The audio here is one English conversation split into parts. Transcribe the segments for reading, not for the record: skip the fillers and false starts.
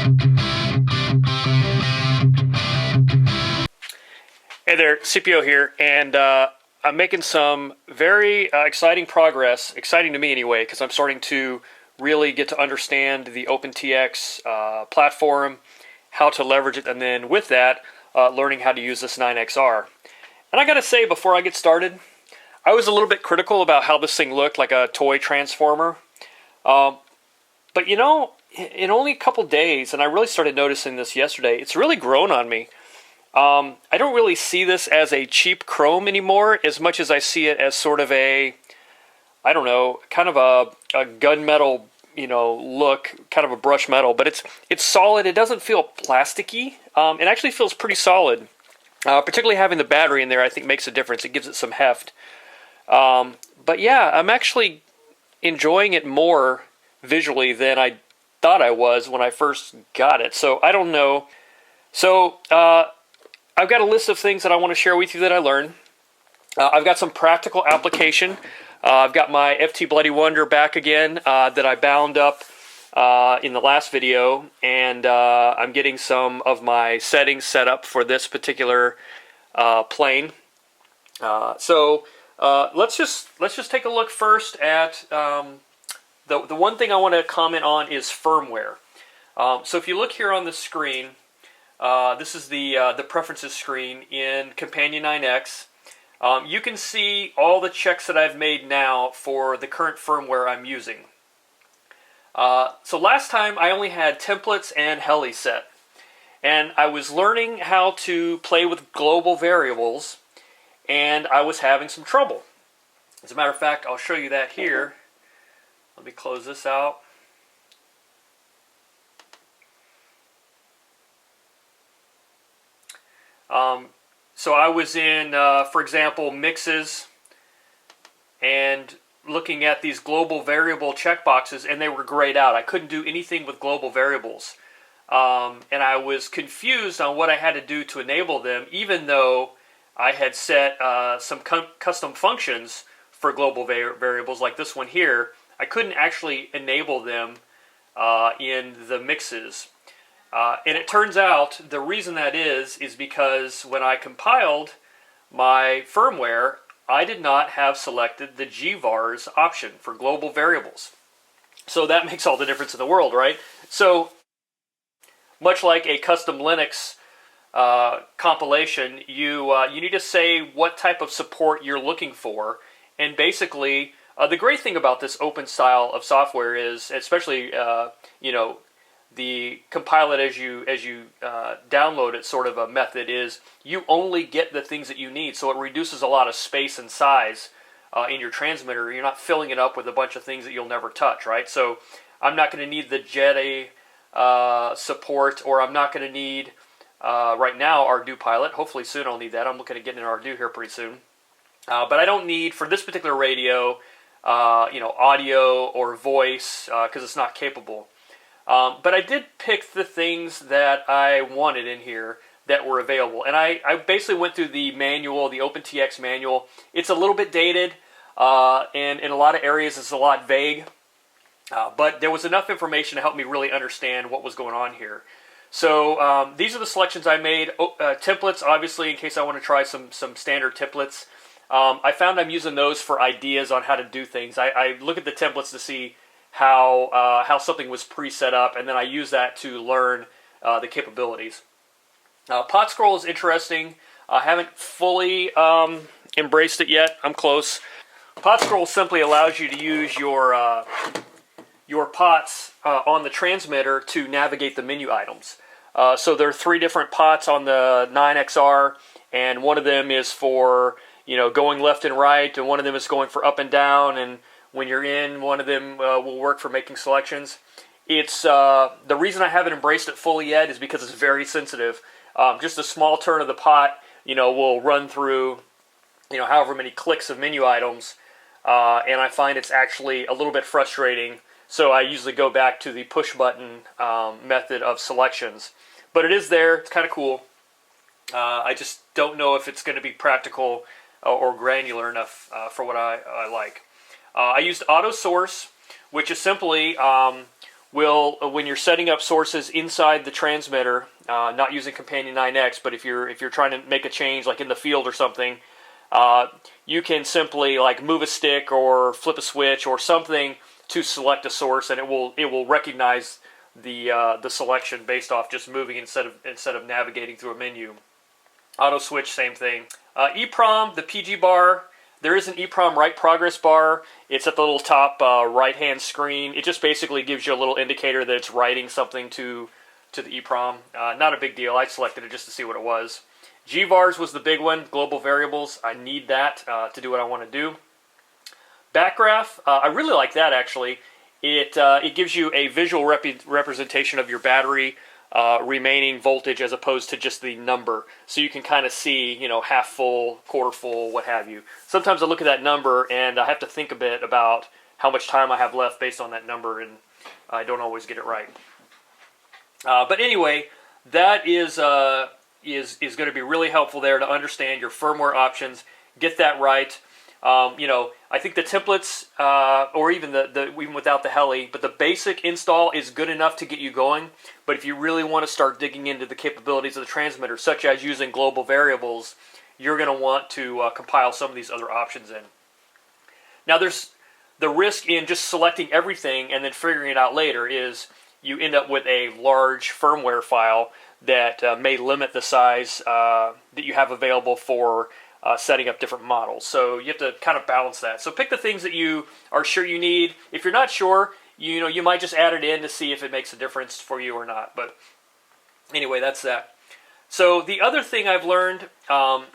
Hey there, CPO here, and I'm making some very exciting progress, exciting to me anyway, because I'm starting to really get to understand the OpenTX platform, how to leverage it, and then with that, learning how to use this 9XR. And I gotta say, before I get started, I was a little bit critical about how this thing looked like a toy transformer. But you know, in only a couple days, and I really started noticing this yesterday, it's really grown on me. I don't really see this as a cheap chrome anymore, as much as I see it as sort of a, I don't know, kind of a gunmetal, you know, look, kind of a brush metal. But it's solid. It doesn't feel plasticky. It actually feels pretty solid. Particularly having the battery in there, I think makes a difference. It gives it some heft. But yeah, I'm actually enjoying it more visually than I thought I was when I first got it. So I don't know. So I've got a list of things that I want to share with you that I learned. I've got some practical application. I've got my FT Bloody Wonder back again that I bound up in the last video, and I'm getting some of my settings set up for this particular plane. So let's just take a look first at the one thing I want to comment on is firmware. So if you look here on the screen, this is the preferences screen in Companion9x. You can see all the checks that I've made now for the current firmware I'm using. So last time I only had templates and Ele set, and I was learning how to play with global variables, and I was having some trouble. As a matter of fact, I'll show you that here. Let me close this out. So I was in, for example, mixes and looking at these global variable checkboxes, and they were grayed out. I couldn't do anything with global variables. And I was confused on what I had to do to enable them, even though I had set some custom functions for global variables like this one here. I couldn't actually enable them in the mixes. And it turns out the reason that is because when I compiled my firmware, I did not have selected the gvars option for global variables. So that makes all the difference in the world, right? So much like a custom Linux compilation, you need to say what type of support you're looking for. And basically, the great thing about this open style of software is, especially, you know, the compile it as you download it sort of a method is you only get the things that you need, so it reduces a lot of space and size in your transmitter. You're not filling it up with a bunch of things that you'll never touch, right? So I'm not going to need the Jetty support, or I'm not going to need right now Arduino Pilot. Hopefully soon I'll need that. I'm looking at getting an Arduino here pretty soon. But I don't need, for this particular radio, you know, audio or voice because it's not capable. But I did pick the things that I wanted in here that were available. And I basically went through the manual, the OpenTX manual. It's a little bit dated, and in a lot of areas it's a lot vague. But there was enough information to help me really understand what was going on here. So these are the selections I made. Templates, obviously, in case I want to try some standard templates. I found I'm using those for ideas on how to do things. I look at the templates to see how something was pre-set up, and then I use that to learn the capabilities. Pot scroll is interesting. I haven't fully embraced it yet. I'm close. Pot scroll simply allows you to use your pots on the transmitter to navigate the menu items. So there are 3 different pots on the 9XR, and one of them is for, you know, going left and right, and one of them is going for up and down, and when you're in, one of them will work for making selections. It's the reason I haven't embraced it fully yet is because it's very sensitive. Just a small turn of the pot, you know, will run through, you know, however many clicks of menu items, and I find it's actually a little bit frustrating. So I usually go back to the push button method of selections. But it is there. It's kind of cool. I just don't know if it's going to be practical or granular enough for what I like. I used auto source, which is simply will, when you're setting up sources inside the transmitter, not using Companion9x, but if you're trying to make a change like in the field or something, you can simply like move a stick or flip a switch or something to select a source, and it will recognize the selection based off just moving instead of navigating through a menu. Auto switch, same thing. EEPROM, the PG bar. There is an EEPROM write progress bar. It's at the little top right-hand screen. It just basically gives you a little indicator that it's writing something to the EEPROM. Not a big deal. I selected it just to see what it was. GVARs was the big one, global variables. I need that to do what I want to do. Backgraph, I really like that actually. It gives you a visual representation of your battery remaining voltage as opposed to just the number. So you can kind of see, you know, half full, quarter full, what have you. Sometimes I look at that number and I have to think a bit about how much time I have left based on that number, and I don't always get it right. But anyway, that is going to be really helpful there to understand your firmware options, get that right. You know, I think the templates, or even even without the Ele, but the basic install is good enough to get you going. But if you really want to start digging into the capabilities of the transmitter, such as using global variables, you're going to want to compile some of these other options in. Now, there's the risk in just selecting everything and then figuring it out later is you end up with a large firmware file that may limit the size that you have available for setting up different models. So you have to kind of balance that. So pick the things that you are sure you need. If you're not sure, you might just add it in to see if it makes a difference for you or not. But anyway, that's that. So the other thing I've learned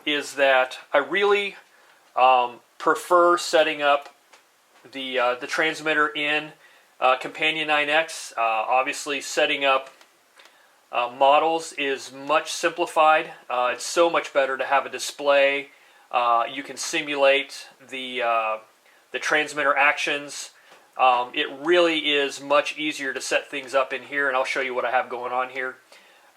is that I really prefer setting up the transmitter in Companion9x. Obviously, setting up models is much simplified. It's so much better to have a display. You can simulate the transmitter actions. It really is much easier to set things up in here, and I'll show you what I have going on here.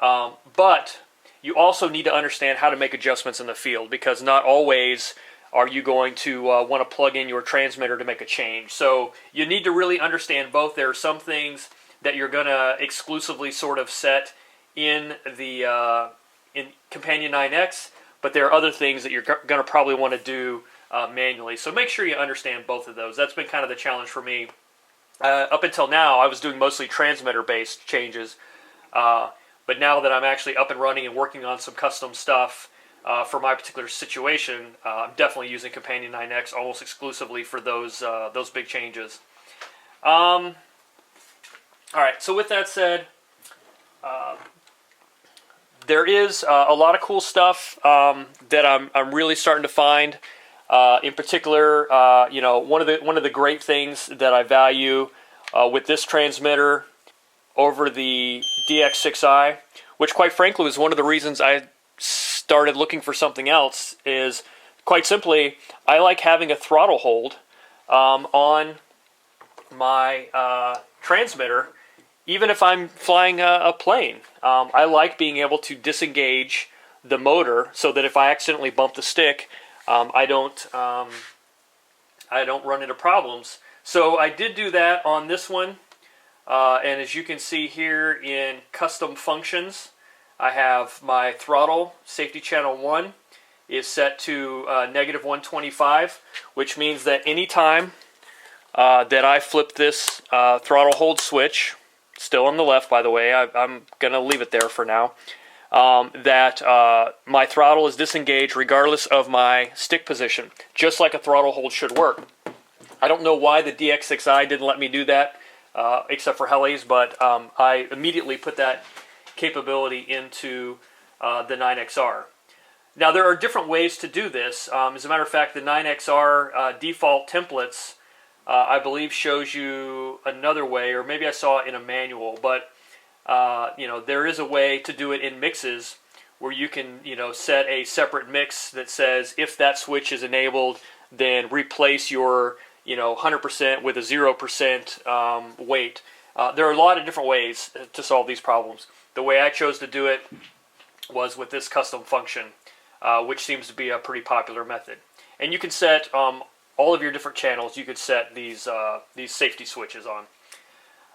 But you also need to understand how to make adjustments in the field, because not always are you going to want to plug in your transmitter to make a change. So you need to really understand both. There are some things that you're going to exclusively sort of set in the in Companion9x, but there are other things that you're going to probably want to do manually. So make sure you understand both of those. That's been kind of the challenge for me. Up until now, I was doing mostly transmitter-based changes, but now that I'm actually up and running and working on some custom stuff for my particular situation, I'm definitely using Companion9x almost exclusively for those big changes. All right, so with that said, there is a lot of cool stuff that I'm really starting to find. In particular, you know, one of the great things that I value with this transmitter over the DX6i, which quite frankly was one of the reasons I started looking for something else, is quite simply I like having a throttle hold on my transmitter, even if I'm flying a plane. I like being able to disengage the motor so that if I accidentally bump the stick, I don't run into problems. So I did do that on this one, and as you can see here in custom functions, I have my throttle safety channel 1 is set to -125, which means that anytime that I flip this throttle hold switch, still on the left by the way, I'm going to leave it there for now, that my throttle is disengaged regardless of my stick position, just like a throttle hold should work. I don't know why the DX6i didn't let me do that, except for Ele's, but I immediately put that capability into the 9XR. Now there are different ways to do this. As a matter of fact, the 9XR default templates I believe shows you another way, or maybe I saw it in a manual, but you know, there is a way to do it in mixes where you can, you know, set a separate mix that says if that switch is enabled, then replace your, you know, 100% with a 0% weight. There are a lot of different ways to solve these problems. The way I chose to do it was with this custom function, which seems to be a pretty popular method. And you can set all of your different channels. You could set these safety switches on.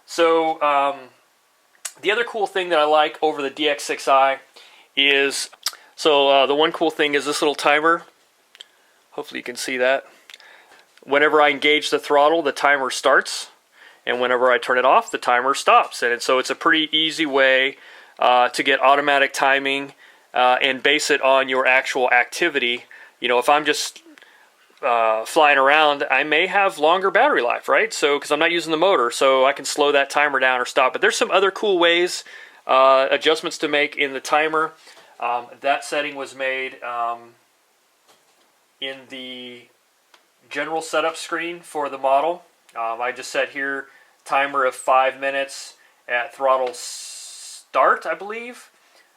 So the other cool thing that I like over the DX6i is, the one cool thing is this little timer. Hopefully you can see that. Whenever I engage the throttle, the timer starts, and whenever I turn it off, the timer stops. And so it's a pretty easy way to get automatic timing and base it on your actual activity. You know, if I'm just flying around, I may have longer battery life, right? So, because I'm not using the motor, so I can slow that timer down or stop. But there's some other cool ways, adjustments to make in the timer. That setting was made in the general setup screen for the model. I just set here timer of 5 minutes at throttle start, I believe.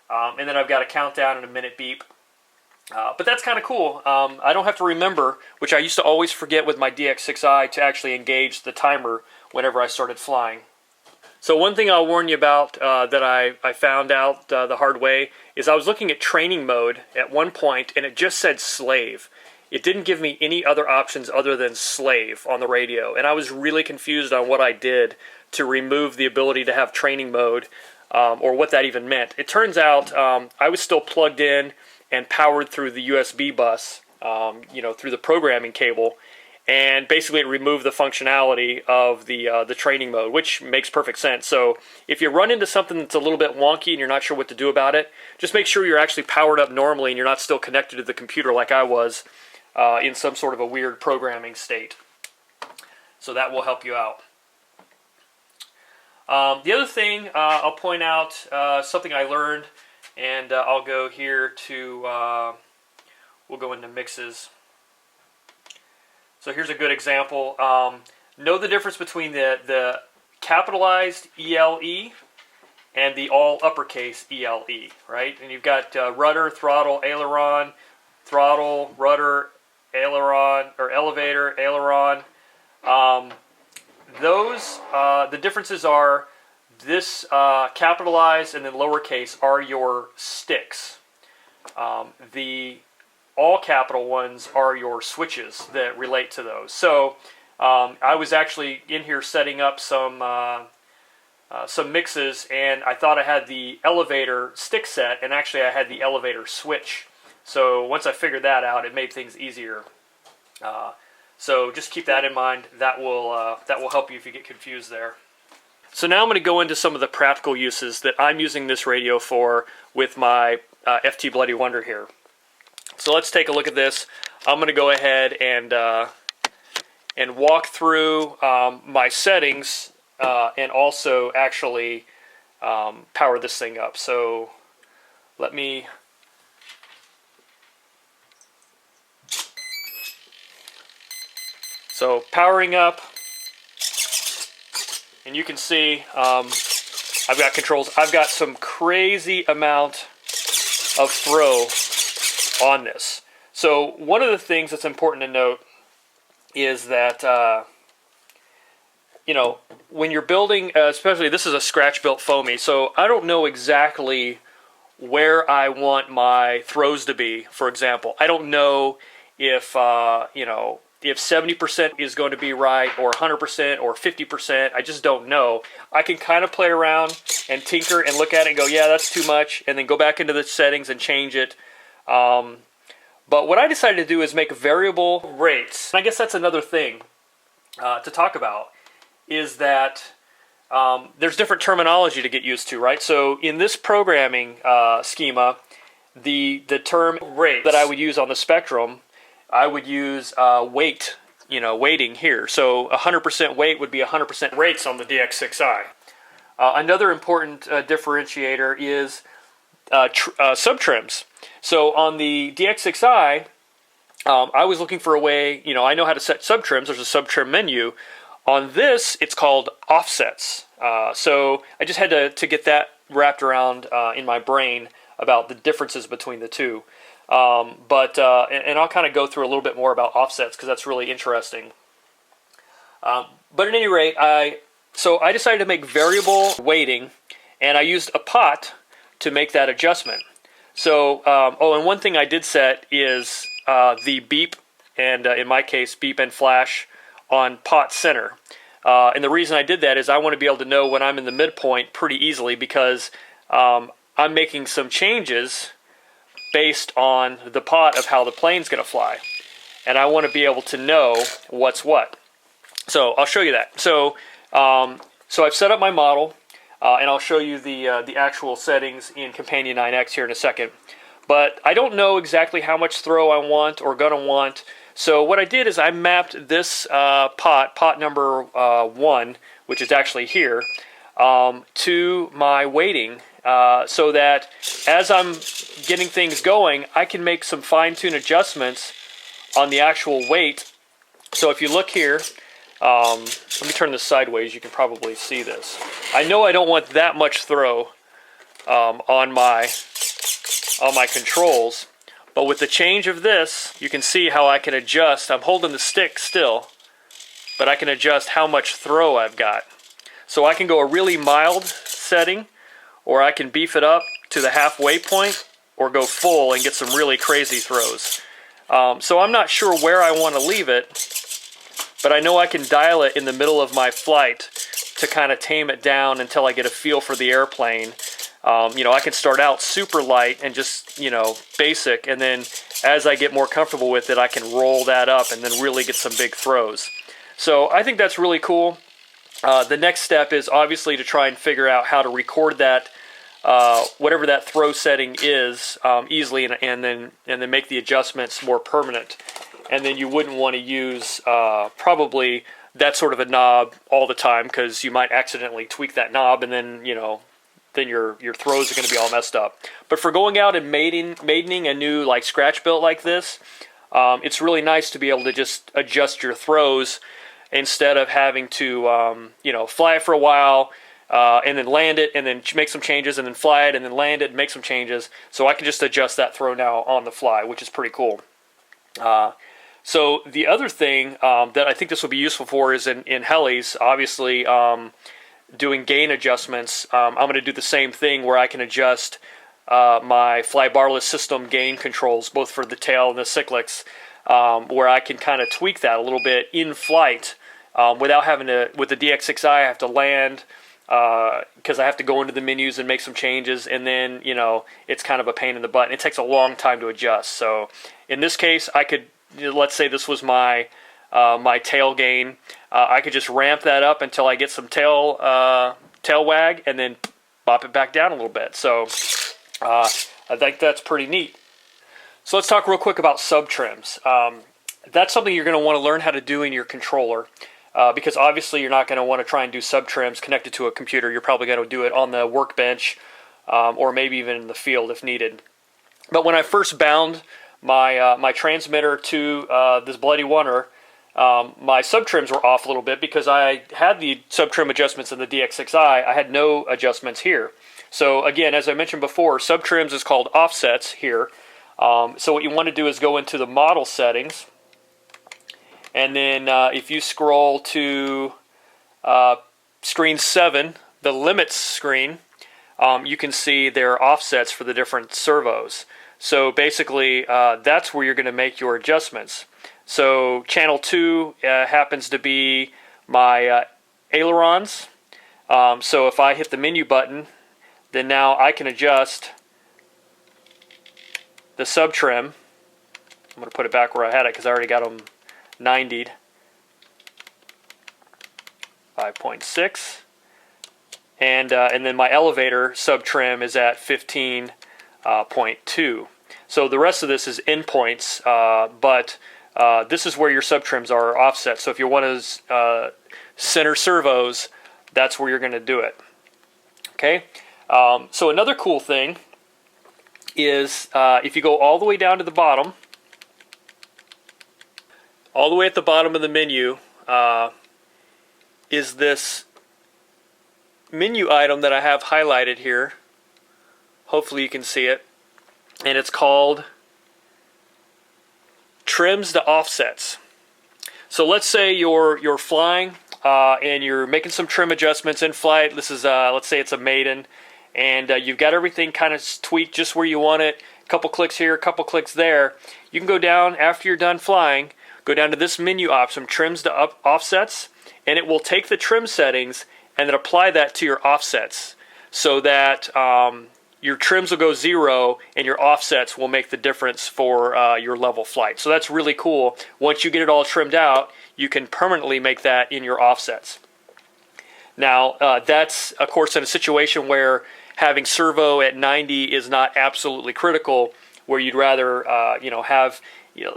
And then I've got a countdown and a minute beep. But that's kind of cool. I don't have to remember, which I used to always forget with my DX6i, to actually engage the timer whenever I started flying. So one thing I'll warn you about that I found out the hard way is I was looking at training mode at one point and it just said slave. It didn't give me any other options other than slave on the radio, and I was really confused on what I did to remove the ability to have training mode, or what that even meant. It turns out I was still plugged in and powered through the USB bus, you know, through the programming cable, and basically it removed the functionality of the training mode, which makes perfect sense. So if you run into something that's a little bit wonky and you're not sure what to do about it, just make sure you're actually powered up normally and you're not still connected to the computer like I was in some sort of a weird programming state. So that will help you out. The other thing I'll point out, something I learned, and I'll go here to, we'll go into mixes. So here's a good example. Know the difference between the capitalized ELE and the all uppercase ELE, right? And you've got rudder, throttle, aileron, throttle, rudder, aileron, or elevator, aileron. The differences are this capitalized and then lowercase are your sticks. The all capital ones are your switches that relate to those. So I was actually in here setting up some mixes, and I thought I had the elevator stick set, and actually I had the elevator switch. So once I figured that out, it made things easier. So just keep that in mind. That will help you if you get confused there. So now I'm going to go into some of the practical uses that I'm using this radio for with my FT Bloody Wonder here. So let's take a look at this. I'm going to go ahead and walk through my settings and also actually power this thing up. So let me... So powering up, and you can see I've got controls. I've got some crazy amount of throw on this. So one of the things that's important to note is that you know, when you're building, especially this is a scratch-built foamy, so I don't know exactly where I want my throws to be. For example, I don't know if you know, if 70% is going to be right, or 100%, or 50%, I just don't know. I can kind of play around and tinker and look at it and go, yeah, that's too much, and then go back into the settings and change it. But what I decided to do is make variable rates. And I guess that's another thing to talk about, is that there's different terminology to get used to, right? So in this programming schema, the term rate that I would use on the Spectrum, I would use weight, you know, weighting here. So 100% weight would be 100% rates on the DX6i. Another important differentiator is subtrims. So on the DX6i, I was looking for a way, you know, I know how to set subtrims. There's a subtrim menu. On this, it's called offsets. So I just had to get that wrapped around in my brain about the differences between the two. And I'll kind of go through a little bit more about offsets because that's really interesting. But at any rate, so I decided to make variable weighting, and I used a pot to make that adjustment. So, and one thing I did set is the beep, and in my case, beep and flash on pot center. And the reason I did that is I want to be able to know when I'm in the midpoint pretty easily, because I'm making some changes based on the pot of how the plane's going to fly. And I want to be able to know what's what. So I'll show you that. So I've set up my model, and I'll show you the actual settings in Companion9x here in a second. But I don't know exactly how much throw I want or gonna want. So what I did is I mapped this pot number 1, which is actually here, to my weighting, so that as I'm getting things going, I can make some fine-tune adjustments on the actual weight. So if you look here, let me turn this sideways, you can probably see this. I know I don't want that much throw on my controls, but with the change of this, you can see how I can adjust. I'm holding the stick still, but I can adjust how much throw I've got. So I can go a really mild setting, or I can beef it up to the halfway point, or go full and get some really crazy throws. So I'm not sure where I want to leave it, but I know I can dial it in the middle of my flight to kind of tame it down until I get a feel for the airplane. I can start out super light and just, basic, and then as I get more comfortable with it, I can roll that up and then really get some big throws. So I think that's really cool. The next step is obviously to try and figure out how to record that, whatever that throw setting is, easily, and then make the adjustments more permanent. And then you wouldn't want to use probably that sort of a knob all the time, because you might accidentally tweak that knob, and then then your throws are going to be all messed up. But for going out and maidening a new scratch built like this, it's really nice to be able to just adjust your throws instead of having to fly it for a while and then land it and then make some changes and then fly it and then land it and make some changes. So I can just adjust that throw now on the fly, which is pretty cool. So the other thing that I think this will be useful for is in helis, obviously, doing gain adjustments. I'm going to do the same thing where I can adjust my fly barless system gain controls, both for the tail and the cyclics, where I can kind of tweak that a little bit in flight without having to, with the DX6i, I have to land because I have to go into the menus and make some changes, and then, it's kind of a pain in the butt, and it takes a long time to adjust. So in this case, I could, let's say this was my tail gain. I could just ramp that up until I get some tail wag, and then bop it back down a little bit. So I think that's pretty neat. So let's talk real quick about subtrims. That's something you're going to want to learn how to do in your controller, because obviously you're not going to want to try and do subtrims connected to a computer. You're probably going to do it on the workbench, or maybe even in the field if needed. But when I first bound my transmitter to this Bloody Wonder, my subtrims were off a little bit because I had the subtrim adjustments in the DX6i. I had no adjustments here. So again, as I mentioned before, subtrims is called offsets here. So what you want to do is go into the model settings, and then if you scroll to screen 7, the limits screen, you can see there are offsets for the different servos. So basically, that's where you're going to make your adjustments. So channel 2 happens to be my ailerons. So if I hit the menu button, then now I can adjust the subtrim. I'm going to put it back where I had it because I already got them 90'd. 5.6. And then my elevator subtrim is at 15.2. So the rest of this is endpoints, but this is where your subtrims are offset. So if you want to center servos, that's where you're going to do it. Okay. So another cool thing is if you go all the way down to the bottom, all the way at the bottom of the menu, is this menu item that I have highlighted here. Hopefully you can see it. And it's called Trims to Offsets. So let's say you're flying and you're making some trim adjustments in flight. This is let's say it's a maiden, and you've got everything kind of tweaked just where you want it. A couple clicks here, a couple clicks there. You can go down after you're done flying. Go down to this menu option, Trims to Offsets, and it will take the trim settings and then apply that to your offsets, so that your trims will go 0 and your offsets will make the difference for your level flight. So that's really cool. Once you get it all trimmed out, you can permanently make that in your offsets. Now, that's, of course, in a situation where having servo at 90 is not absolutely critical, where you'd rather, have,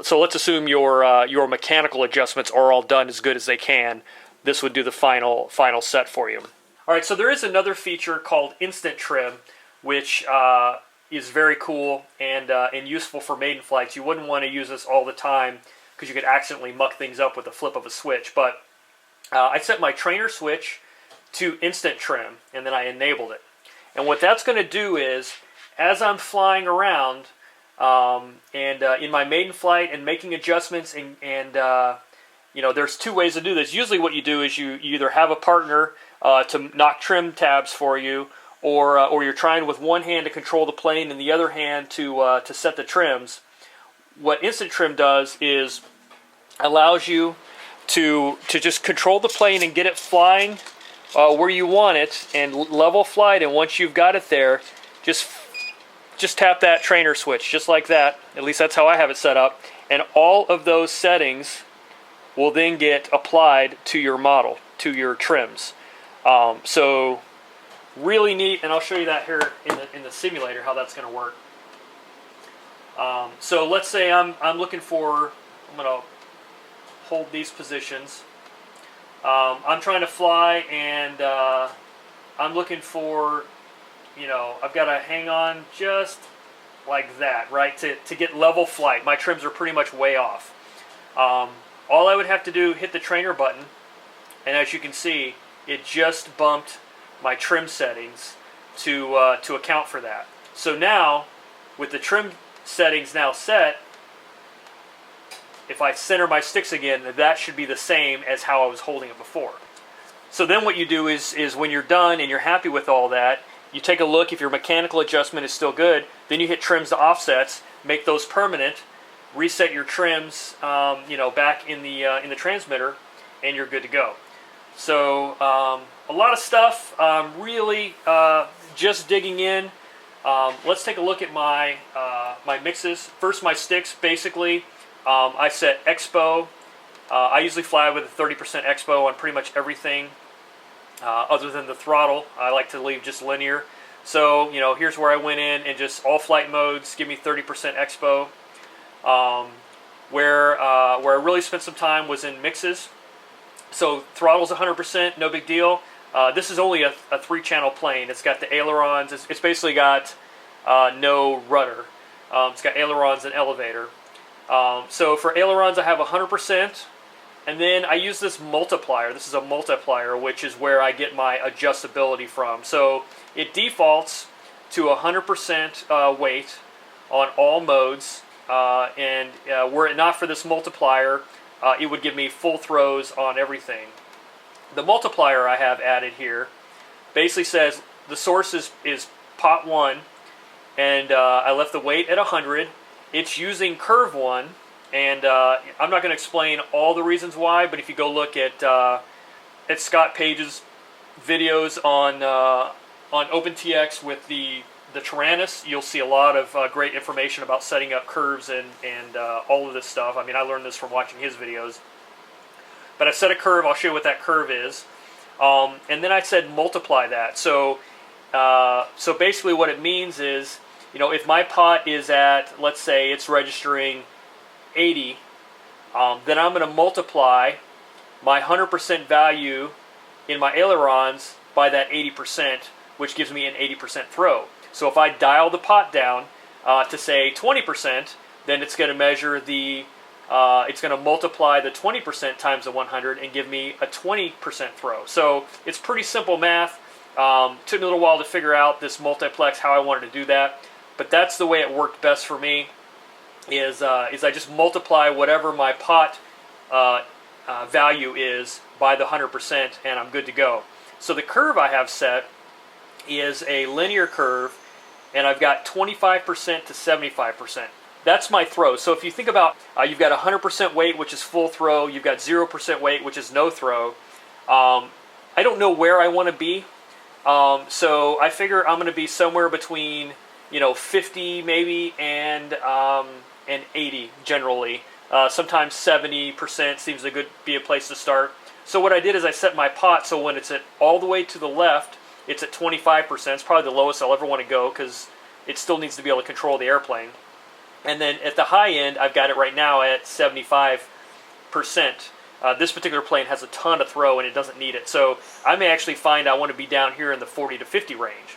so let's assume your mechanical adjustments are all done as good as they can. This would do the final set for you. All right, so there is another feature called Instant Trim, which is very cool and useful for maiden flights. You wouldn't want to use this all the time because you could accidentally muck things up with the flip of a switch. But I set my trainer switch to Instant Trim, and then I enabled it. And what that's going to do is, as I'm flying around in my maiden flight and making adjustments, and there's two ways to do this. Usually what you do is you either have a partner to knock trim tabs for you, or you're trying with one hand to control the plane and the other hand to set the trims. What Instant Trim does is allows you to just control the plane and get it flying where you want it and level flight. And once you've got it there, just tap that trainer switch just like that. At least that's how I have it set up. And all of those settings will then get applied to your model, to your trims. So really neat, and I'll show you that here in the simulator how that's going to work. So let's say I'm looking for, I'm going to hold these positions. I'm trying to fly, and I'm looking for, I've got to hang on just like that, right, to get level flight. My trims are pretty much way off. All I would have to do, hit the trainer button, and as you can see, it just bumped my trim settings to account for that. So now, with the trim settings now set, if I center my sticks again, that should be the same as how I was holding it before. So then what you do is when you're done and you're happy with all that, you take a look. If your mechanical adjustment is still good, then you hit trims to offsets, make those permanent, reset your trims back in the transmitter, and you're good to go. So a lot of stuff, really just digging in. Let's take a look at my mixes. First, my sticks. Basically, I set expo. I usually fly with a 30% expo on pretty much everything other than the throttle. I like to leave just linear. So here's where I went in and just all flight modes give me 30% expo. Where I really spent some time was in mixes. So throttle's 100%, no big deal. This is only a 3-channel plane. It's got the ailerons. It's basically got no rudder. It's got ailerons and elevator. So for ailerons, I have 100%. And then I use this multiplier. This is a multiplier, which is where I get my adjustability from. So it defaults to 100% weight on all modes. And were it not for this multiplier, it would give me full throws on everything. The multiplier I have added here basically says the source is pot 1, and I left the weight at 100. It's using curve 1, and I'm not going to explain all the reasons why, but if you go look at Scott Page's videos on OpenTX with the Tyrannus, you'll see a lot of great information about setting up curves and all of this stuff. I mean, I learned this from watching his videos. But I set a curve. I'll show you what that curve is. And then I said multiply that. So basically what it means is, if my pot is at, let's say it's registering 80, then I'm going to multiply my 100% value in my ailerons by that 80%, which gives me an 80% throw. So if I dial the pot down to say 20%, then it's going to measure it's going to multiply the 20% times the 100 and give me a 20% throw. So it's pretty simple math. Took me a little while to figure out this multiplex, how I wanted to do that. But that's the way it worked best for me, is I just multiply whatever my pot value is by the 100%, and I'm good to go. So the curve I have set is a linear curve, and I've got 25% to 75%. That's my throw. So if you think about, you've got 100% weight, which is full throw. You've got 0% weight, which is no throw. I don't know where I want to be. So I figure I'm going to be somewhere between 50 maybe and 80 generally. Sometimes 70% seems to be a place to start. So what I did is I set my pot so when it's at all the way to the left, it's at 25%. It's probably the lowest I'll ever want to go because it still needs to be able to control the airplane. And then at the high end, I've got it right now at 75%. This particular plane has a ton of throw and it doesn't need it. So I may actually find I want to be down here in the 40 to 50 range.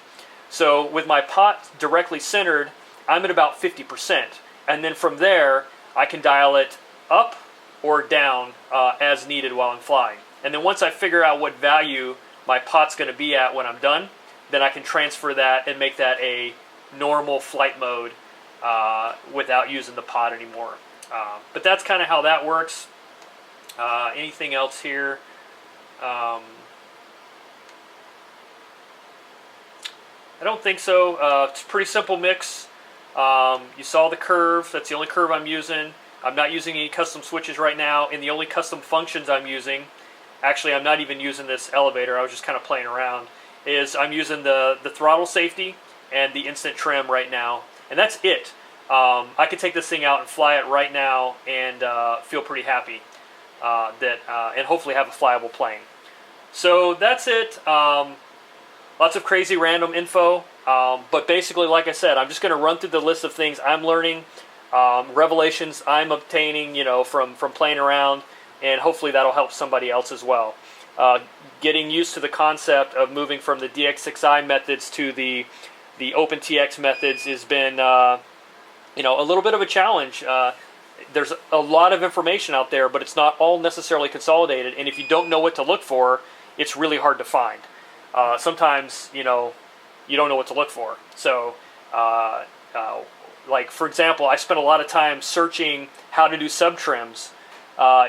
So with my pot directly centered, I'm at about 50%. And then from there, I can dial it up or down as needed while I'm flying. And then once I figure out what value my pot's going to be at when I'm done, then I can transfer that and make that a normal flight mode without using the pot anymore. But that's kind of how that works. Anything else here? I don't think so. It's a pretty simple mix. You saw the curve. That's the only curve I'm using. I'm not using any custom switches right now, and the only custom functions I'm using, actually I'm not even using this elevator, I was just kind of playing around, is I'm using the throttle safety and the instant trim right now, and that's it. I could take this thing out and fly it right now and feel pretty happy and hopefully have a flyable plane. So that's it. Lots of crazy random info, but basically, like I said, I'm just going to run through the list of things I'm learning, revelations I'm obtaining, from playing around, and hopefully that'll help somebody else as well. Getting used to the concept of moving from the DX6i methods to the OpenTX methods has been, a little bit of a challenge. There's a lot of information out there, but it's not all necessarily consolidated, and if you don't know what to look for, it's really hard to find. Sometimes, you don't know what to look for. So, like, for example, I spent a lot of time searching how to do subtrims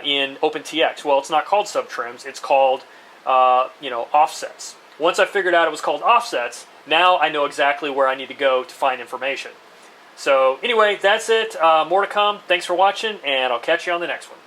in OpenTX. Well, it's not called subtrims. It's called, offsets. Once I figured out it was called offsets, now I know exactly where I need to go to find information. So, anyway, that's it. More to come. Thanks for watching, and I'll catch you on the next one.